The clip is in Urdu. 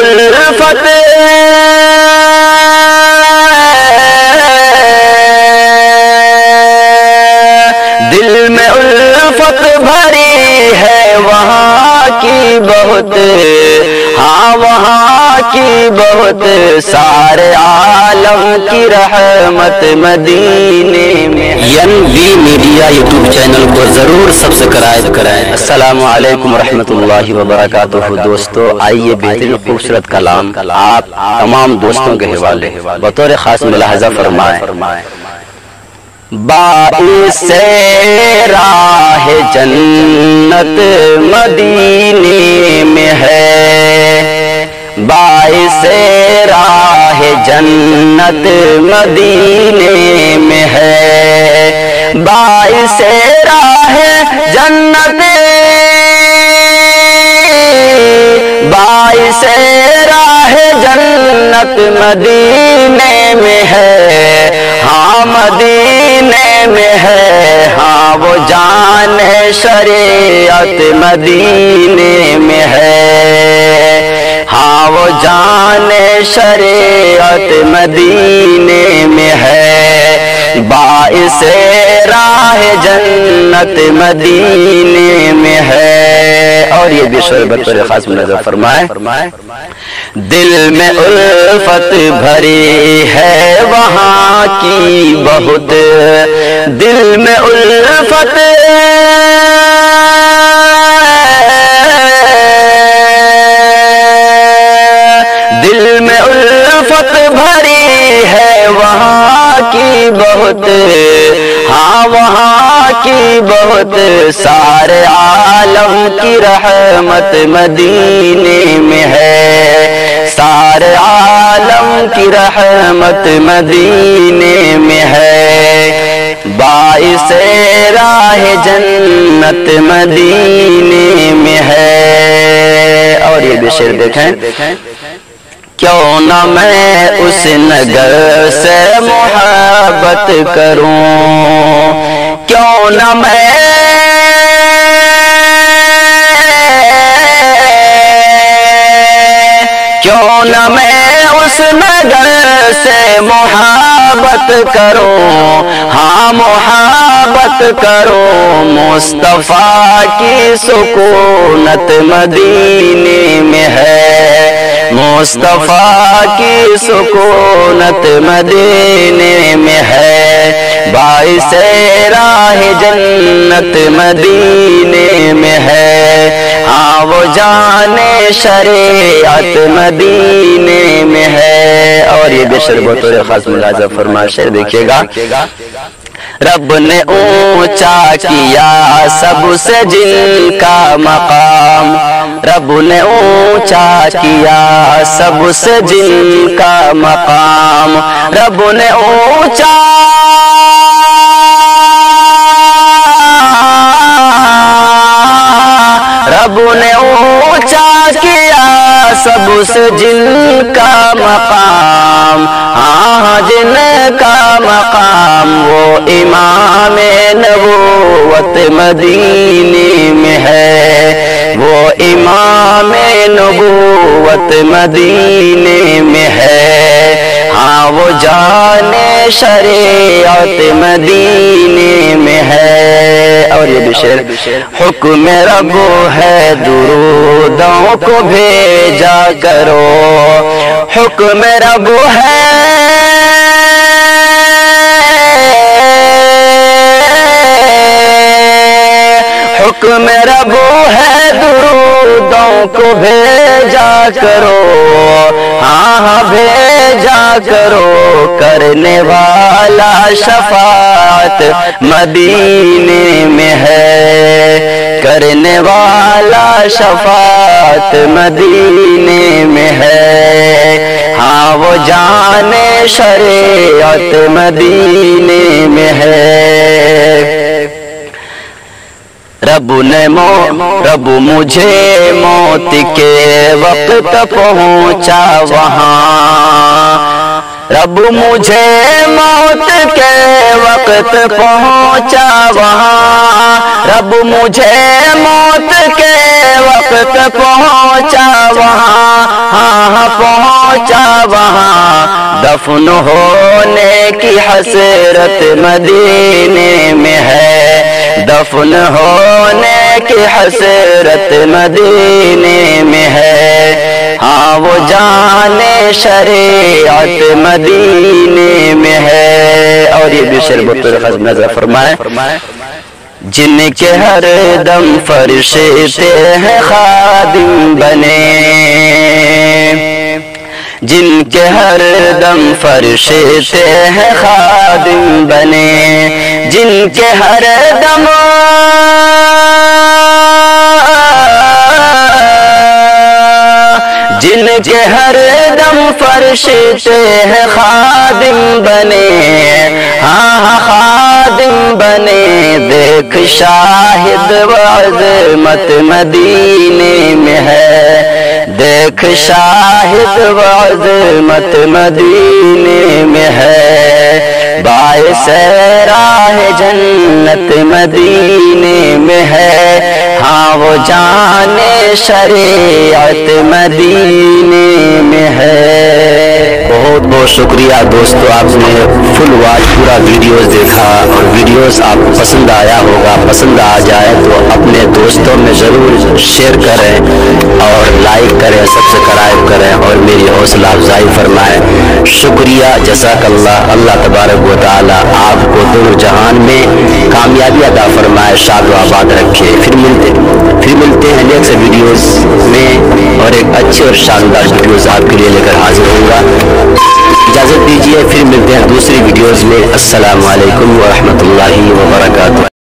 الفت دل میں الفت بھری ہے وہاں کی بہت، ہاں وہاں کی بہت، سارے عالم کی رحمت مدینے میں۔ NV میڈیا یوٹیوب چینل کو ضرور سبسکرائب کرائیں۔ السلام علیکم ورحمۃ اللہ وبرکاتہ۔ دوستو آئیے بہترین خوبصورت کلام آپ تمام دوستوں کے حوالے بطور خاص ملاحظہ فرمائیں۔ باعث راہ جنت مدینے میں ہے، باعث راہ جنت مدینے میں ہے، باعث راہ جنت، باعث راہ جنت مدینے میں ہے، ہاں مدینے میں ہے، ہاں وہ جان شریعت مدینے میں ہے، ہاں وہ جان شریعت مدینے میں ہے، باعث راہ جنت مدینے میں ہے۔ اور یہ بھی شعر بطور خاص نظر فرمائے، دل میں الفت بھری ہے وہاں کی بہت، دل میں الفت دل میں الفت بھری ہے وہاں کی بہت، ہاں وہاں کی بہت، سارے عالم کی رحمت مدینے میں ہے، سارے عالم کی رحمت مدینے میں ہے، باعث راہ جنت مدینے میں ہے۔ اور یہ بھی شعر دیکھیں، کیوں نہ میں اس نگر سے محبت کروں، کیوں نہ میں، کیوں نہ میں اس نگر سے محبت کروں، ہاں محبت کروں، مصطفیٰ کی سکونت مدینے میں ہے، مصطفیٰ کی سکونت مدینے میں ہے، باعث راہ جنت مدینے میں ہے، ہاں وہ جان شریعت مدینے میں ہے۔ اور یہ بھی شعر بطور خاص ملاحظہ فرمائے، شعر دیکھیے گا، رب نے اونچا کیا سب سے جن کا مقام، رب نے اونچا کیا سب سے جن کا مقام، رب نے اونچا رب نے اونچا کیا سب سے جن کا مقام، ہاں جن کا مقام، وہ امام نبوت مدینے میں ہے، وہ امام نبوت مدینے میں ہے، ہاں وہ جان شریعت مدینے میں ہے۔ اور یہ بھی شعر، حکم رب ہے درودوں کو بھیجا کرو، حکم رب ہے، حکم رب ہے درودوں کو بھیجا کرو، ہاں بھیجا کرو، کرنے والا شفاعت مدینے میں ہے، کرنے والا شفاعت مدینے میں ہے، ہاں وہ جان شریعت مدینے میں ہے۔ رب مجھے موت کے وقت پہنچا وہاں، رب مجھے موت کے وقت پہنچا وہاں، رب مجھے موت کے وقت پہنچا وہاں، ہاں پہنچا وہاں دفن ہونے کی حسرت مدینے میں ہے، دفن ہونے کی حسرت مدینے میں ہے، ہاں وہ جانے شریعت مدینے میں ہے۔ اور یہ بھی شعر بطور خاص نظر فرمائے، جن کے ہر دم فرشتے ہیں خادم بنے، جن کے ہر دم فرشتے ہیں خادم بنے، جن کے ہر دم جن کے ہر دم فرشتے ہیں خادم بنے، ہاں خادم بنے، دیکھ شاہد و عظمت مدینے میں ہے، دیکھ شاہد و عظمت مدینے میں ہے، باعث راہ جنت مدینے میں ہے، ہاں وہ جانے شریعت مدینے میں ہے۔ بہت بہت شکریہ دوستو، آپ نے فل واچ پورا ویڈیوز دیکھا، اور ویڈیوز آپ کو پسند آیا ہوگا، پسند آ جائے تو اپنے دوستوں میں ضرور شیئر کریں اور لائک کریں، سبسکرائب کریں اور میری حوصلہ افزائی فرمائیں۔ شکریہ، جزاک اللہ۔ اللہ تبارک و تعالی آپ کو دونوں جہان میں کامیابی عطا فرمائے، شاد و آباد رکھے۔ پھر ملتے ہیں نیکسٹ ویڈیوز میں، اور ایک اچھے اور شاندار ویڈیوز آپ کے لیے لے کر حاضر ہوں گا۔ اجازت دیجیے، پھر ملتے ہیں دوسری ویڈیوز میں۔ السلام علیکم ورحمۃ اللہ وبرکاتہ۔